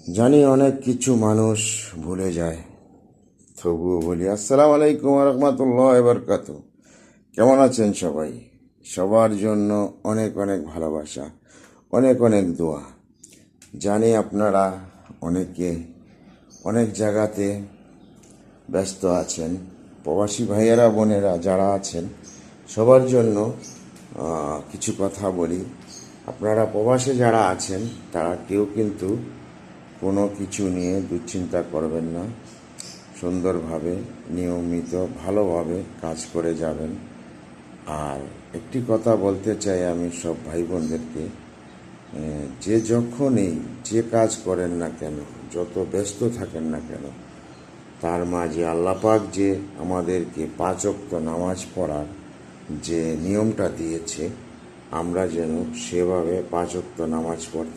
জানি অনেক কিছু মানুষ ভুলে যায়, তবুও বলি আসসালামু আলাইকুম রহমতুল্লাহ বরকাত। কেমন আছেন সবাই? সবার জন্য অনেক অনেক ভালোবাসা, অনেক অনেক দোয়া। জানি আপনারা অনেকে অনেক জায়গাতে ব্যস্ত আছেন। প্রবাসী ভাইয়েরা বোনেরা যারা আছেন সবার জন্য কিছু কথা বলি। আপনারা প্রবাসে যারা আছেন তারা কেউ কিন্তু কোনো কিছু নিয়ে দুশ্চিন্তা করবেন না। সুন্দরভাবে নিয়মিত ভালোভাবে কাজ করে যাবেন। আর একটি কথা বলতে চাই আমি সব ভাই বোনদেরকে, যে যখনই যে কাজ করেন না কেন, যত ব্যস্ত থাকেন না কেন, তার মাঝে আল্লাহ পাক যে আমাদেরকে 5 ওয়াক্ত নামাজ পড়ার যে নিয়মটা দিয়েছে, আমরা যেন সেভাবে 5 ওয়াক্ত নামাজ পড়তে